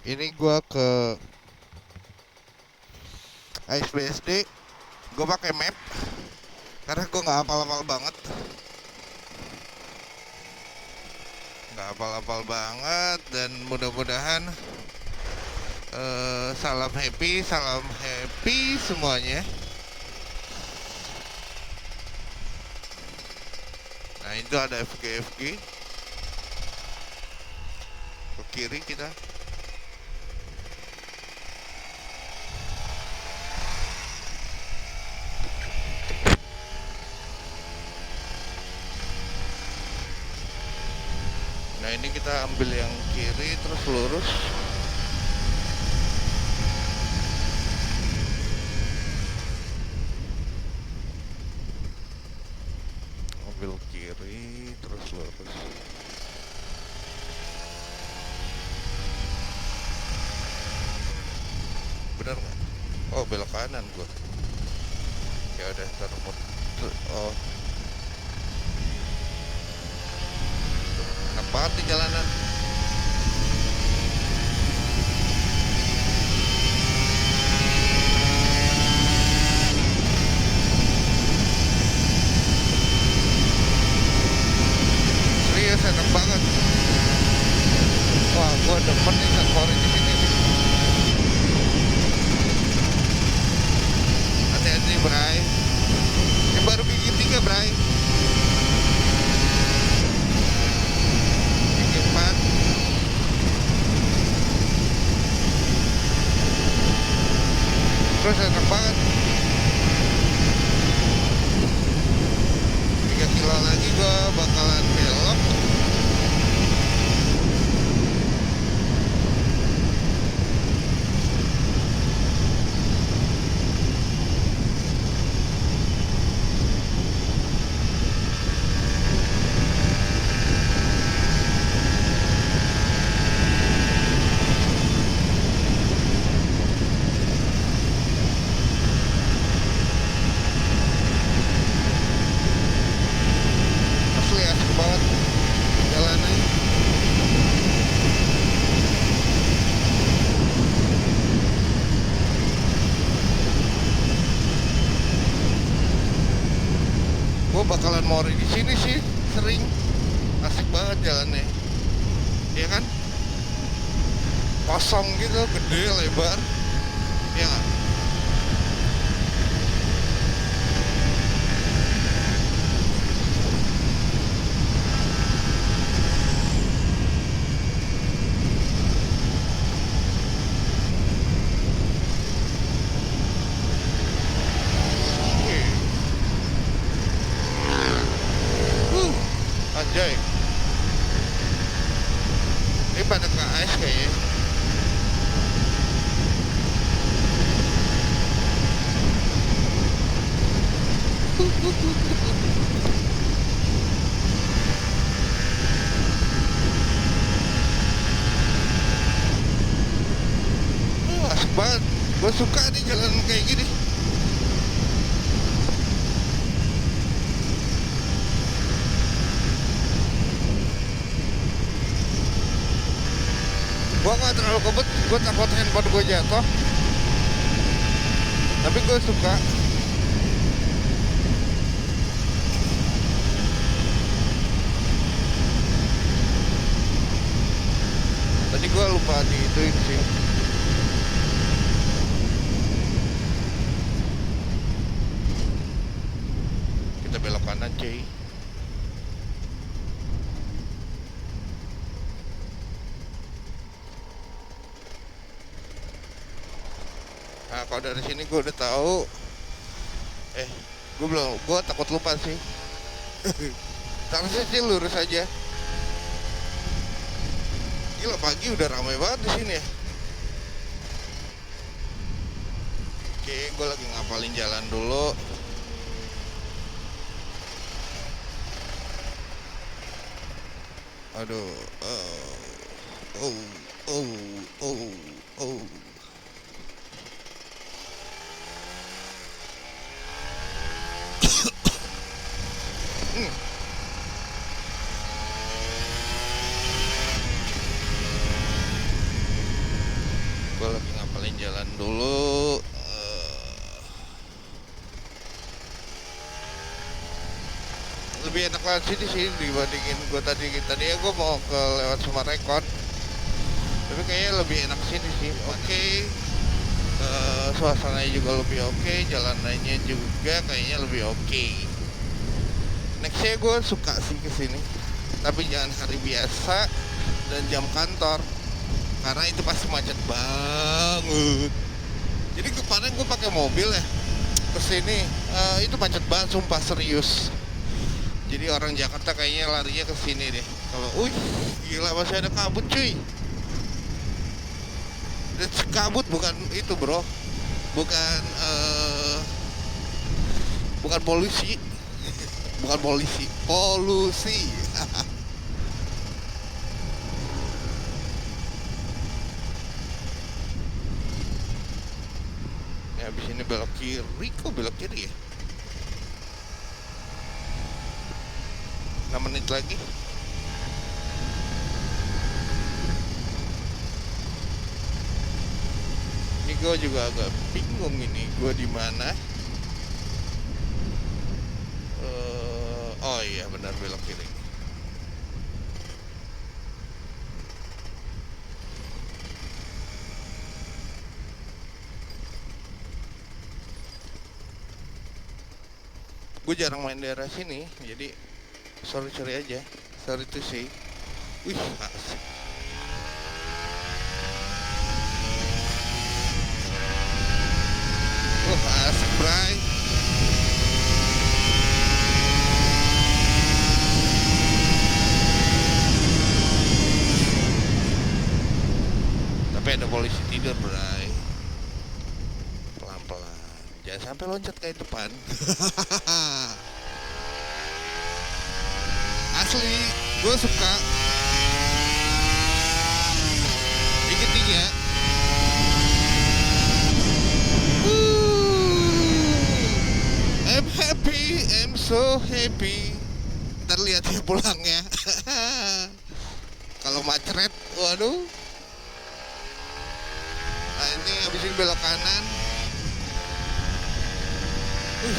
Ini gua ke ASBSD, gua pakai map karena gua nggak hafal-hafal banget. Nggak hafal-hafal banget dan mudah-mudahan salam happy semuanya. Nah itu ada FG ke kiri kita. Nah ini kita ambil yang kiri terus lurus. Ambil kiri terus lurus. Bener nggak? Oh belok kanan gua. Ya udah termut. Oh enak banget nih jalanan. Serius enak banget. Wah gua demen nih sensori di sini nih. Hati-hati Bray. Ini baru gigi 3 Bray. Gigi 4. Terus enak banget. 3 kilo lagi gua bakalan belok. Asli asik banget jalannya. Gua bakalan mau di sini sih sering. Asik banget jalannya. Iya kan? Kosong gitu, gede, lebar. Iya nggak? Wih. Anjay. Ini pada KS kayaknya. Asik banget. Gue suka nih jalan kayak gini. Gue gak terlalu kebet, gue takut handphone gue jatuh. Tapi gue suka. Tadi gue lupa diituin sih. Kita belok kanan cuy. Nah kalau dari sini gue udah tahu. Gue takut lupa sih. Harusnya sih lurus aja. Gila pagi udah ramai banget di sini ya. Oke, gue lagi ngapalin jalan dulu. Aduh, oh, oh, oh, oh. lebih enak lewat sini sih dibandingin gue tadi ya gue mau ke lewat Sumarekon, tapi kayaknya lebih enak sini sih. Oke, suasananya juga lebih oke, jalanannya juga kayaknya lebih oke. Nextnya gue suka sih kesini, tapi jangan hari biasa dan jam kantor, karena itu pasti macet banget. Jadi kemarin gue pakai mobil ya kesini, itu macet banget, sumpah serius. Jadi orang Jakarta kayaknya larinya ke sini deh. Kalau, gila masih ada kabut cuy. Dan kabut bukan itu bro, bukan bukan polusi, bukan polisi, polusi. Ya habis ini belok kiri, kok belok kiri ya? 6 menit lagi. Ini gue juga agak bingung ini gue di mana. Oh iya benar, belok kiri. Gue jarang main daerah sini, jadi sorry aja, sorry to say. Wih, asik. Asik bray. Tapi ada polisi tidur bray. Pelan-pelan, jangan sampai loncat kayak depan. Asli, gue suka. Dikit-dikit ya. I'm happy, I'm so happy. Ntar lihat ya pulangnya. Kalau macet, waduh. Nah ini habis ini belok kanan.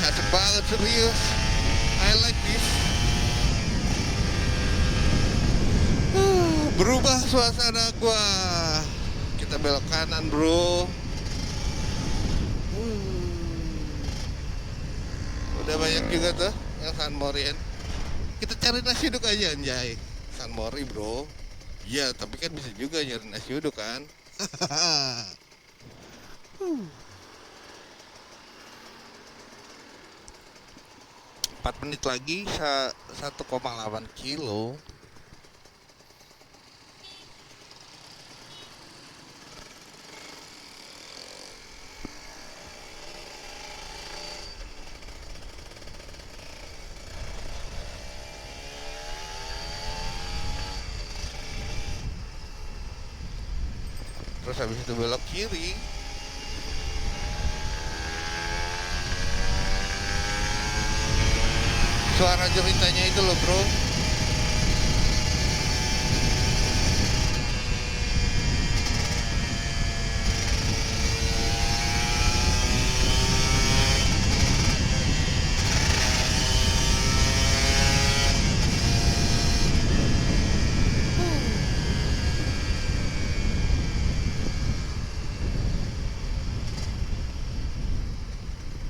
Asik banget serius. I like this. Berubah suasana gua. Kita belok kanan bro. Udah banyak juga tuh yang San Morian. Kita cari nasi uduk aja anjay. San Mori bro. Iya tapi kan bisa juga nyari nasi uduk kan. 4 menit lagi 1,8 kilo. Terus habis itu belok kiri. Suara jeritanya itu loh bro.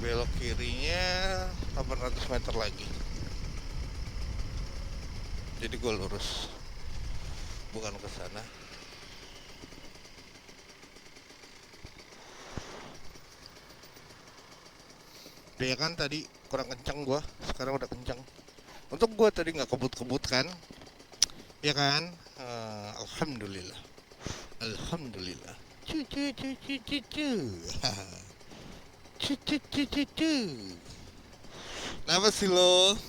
Belok kirinya 800 meter lagi. Jadi gue lurus, bukan ke sana. Ya kan tadi kurang kencang gue, sekarang udah kencang. Untuk gue tadi nggak kebut-kebut kan, ya kan? Alhamdulillah, alhamdulillah. Cu cu cu cu cu cu. Cu cu cu cu cu. Kenapa sih lo?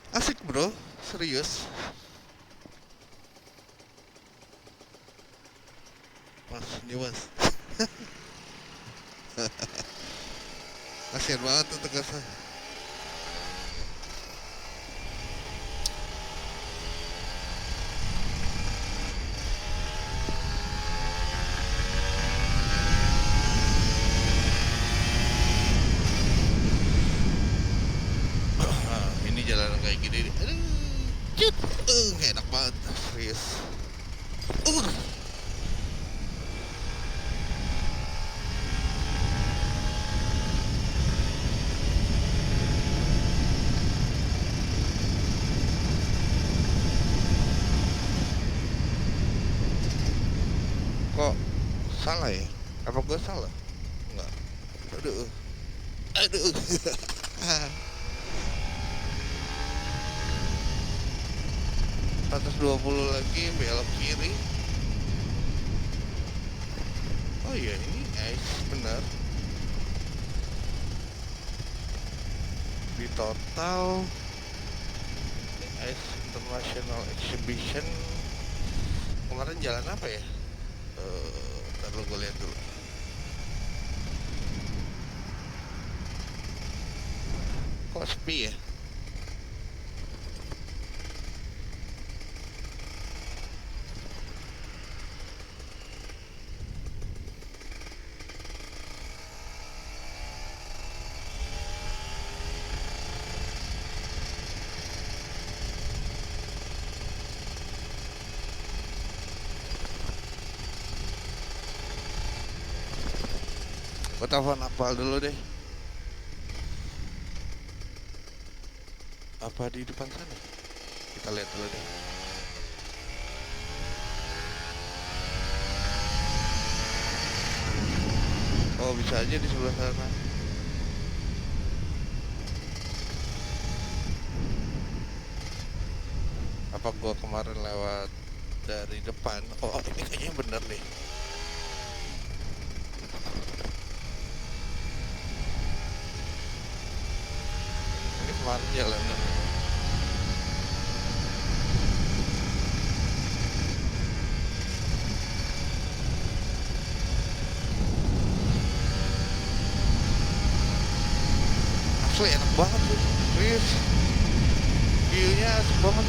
Asik bro, serius. Mas, ini mas. Kasian banget tuh tegasnya. jalan kayak gini. Aduh, cut, nggak enak banget, serius. Uh. Kok salah ya? Apa gue salah? Enggak. Aduh. Aduh. 120 lagi belok kiri. Oh iya, ini ice benar. Di total ini Ice International Exhibition kemarin jalan apa ya? Ntar lu gue lihat dulu. Kok sepi ya? Gue telepon Akmal dulu deh. Apa di depan sana? Kita lihat dulu deh. Oh, bisa aja di sebelah sana. Apa gua kemarin lewat dari depan? Oh, ini kayaknya bener nih. Ini kemarin jalanan. Asli enak banget sih, serius. View-nya asik banget.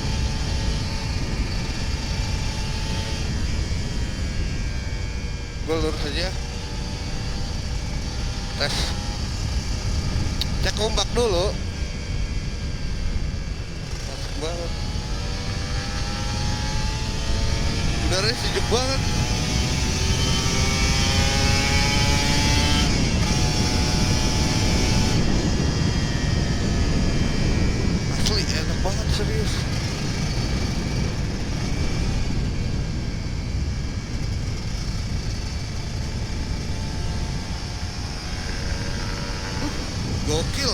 Gue lurus aja. Tes. Cek ombak dulu. Asik banget. Udaranya sejuk banget. Asli enak banget, serius. Gokil,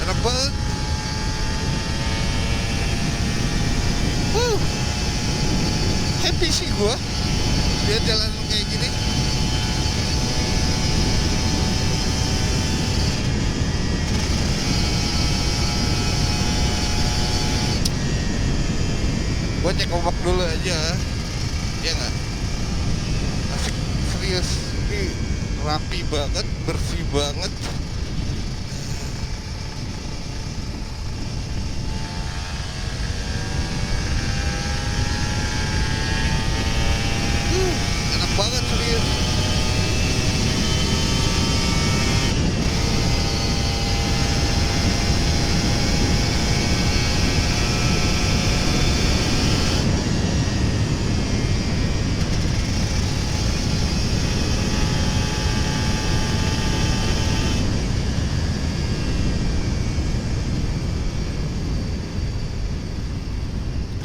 enak banget. Happy sih gua lihat jalan kayak gini. Gua cek ombak dulu aja, ya nggak? Asik, serius. Ini rapi banget, bersih banget. Enak banget, serius.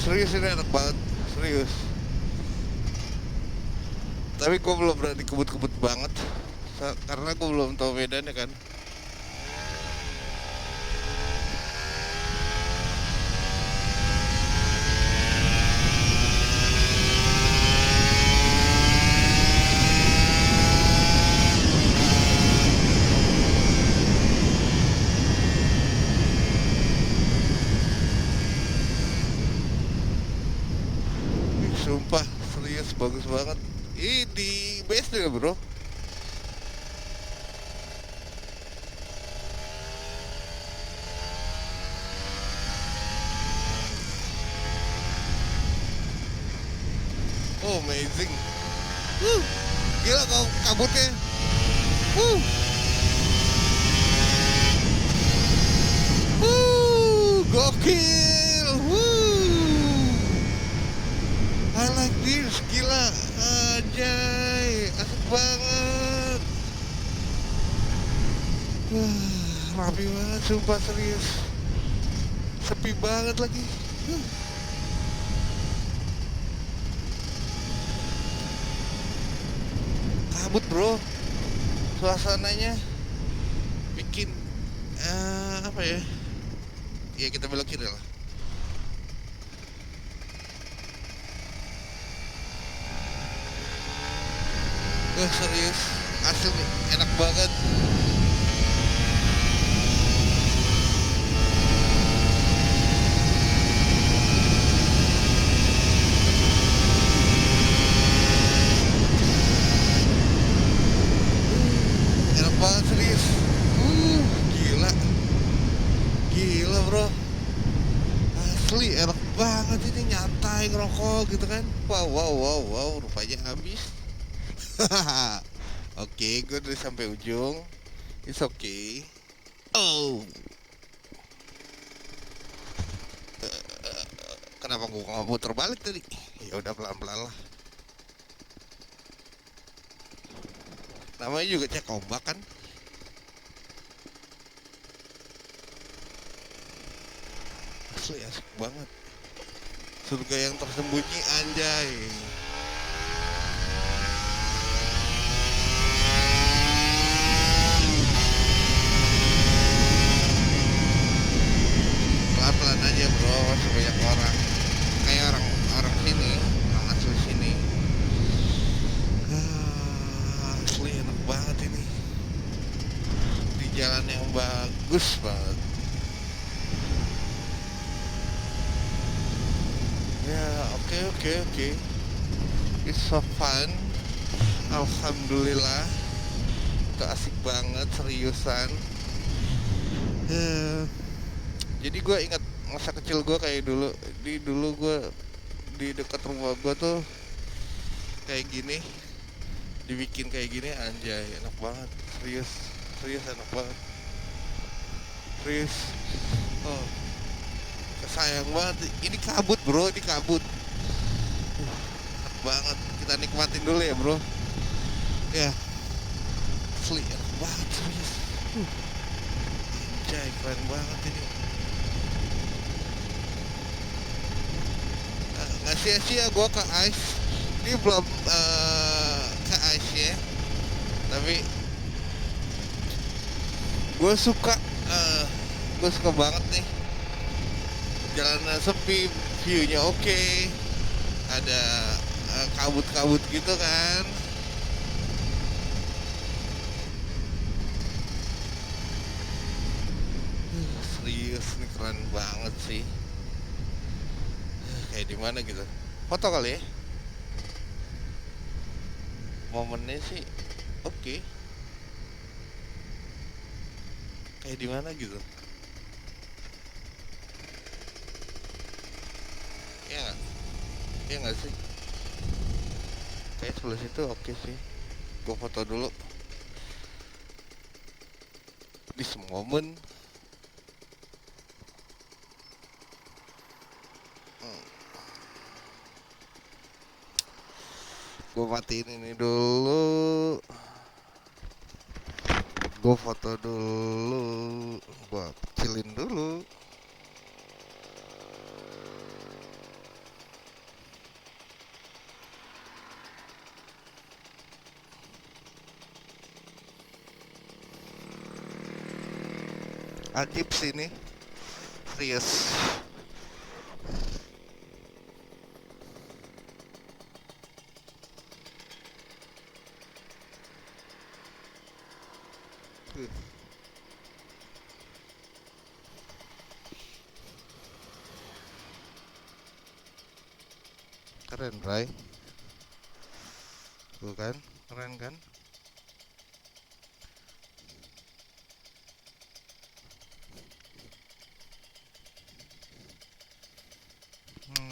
Serius ini enak banget, serius. Tapi gue belum berani kebut-kebut banget karena gue belum tahu medannya kan. Sumpah, serius bagus banget. Ini di BSD ya bro. Oh, amazing. Gila kau kabutnya. Anjay, asik banget. Rapi banget, sumpah serius. Sepi banget lagi. Kabut bro, suasananya bikin apa ya? Ya kita belok kiri lah. Serius, asli enak banget. Enak banget serius. Gila, gila bro. Asli enak banget ini, nyantai ngerokok gitu kan. Wow wow wow wow, rupanya habis. Oke, gue udah sampai ujung. It's okay. Oh, kenapa gue nggak puter balik tadi? Ya udah pelan-pelan lah. Namanya juga cek ombak kan. Asli asik banget. Surga yang tersembunyi, anjay. Pelan-pelan aja bro, sebanyak orang. Kayak orang sini, orang asli sini. Asli enak banget ini. Di jalan yang bagus banget. Ya, oke. It's so fun. Alhamdulillah. Itu asik banget, seriusan. Jadi gue ingat masa kecil gue kayak dulu. Dulu gue di dekat rumah gue tuh kayak gini, dibikin kayak gini, anjay enak banget. Serius enak banget. Serius. Oh, sayang banget. Ini kabut bro, ini kabut. Enak banget. Kita nikmatin dulu ya bro. Ya, asli enak banget serius. Anjay, keren banget ini. Nggak sia-sia gue ke ice. Ini belum ke ice ya. Tapi gue suka banget nih. Jalanan sepi, view-nya oke. Ada kabut-kabut gitu kan. Serius nih, keren banget sih. Kayak di mana gitu. Foto kali ya. Momennya sih oke. Kayak di mana gitu. Ya nggak? Ya nggak sih? Kayak sebelah situ oke sih. Gue foto dulu. This moment. Gue matiin ini dulu. Gue foto dulu. Gue kecilin dulu. Ajib sih ini. Serius. Keren, Bray. Tuh kan, keren kan?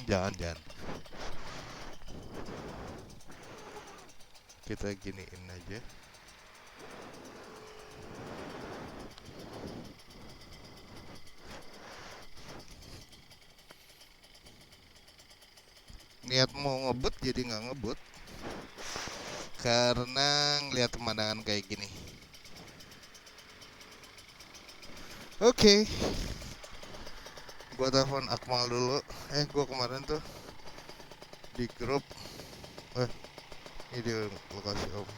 Jangan. Kita giniin aja. Niat mau ngebut jadi nggak ngebut. karena ngeliat pemandangan kayak gini. Oke, gua telepon Akmal dulu. Gua kemarin tuh di grup. Ini di lokasi Om.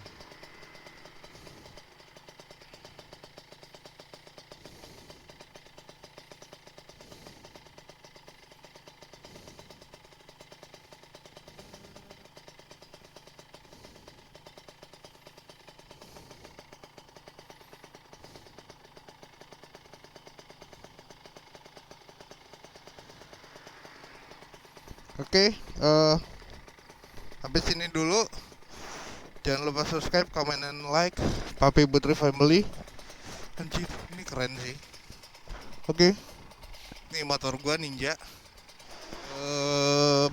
Oke, sampai sini dulu. Jangan lupa subscribe, comment, and like. Papi Putri Family. Anjir, ini keren sih. Oke, ini motor gua Ninja.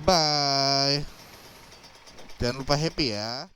Bye. Jangan lupa happy ya.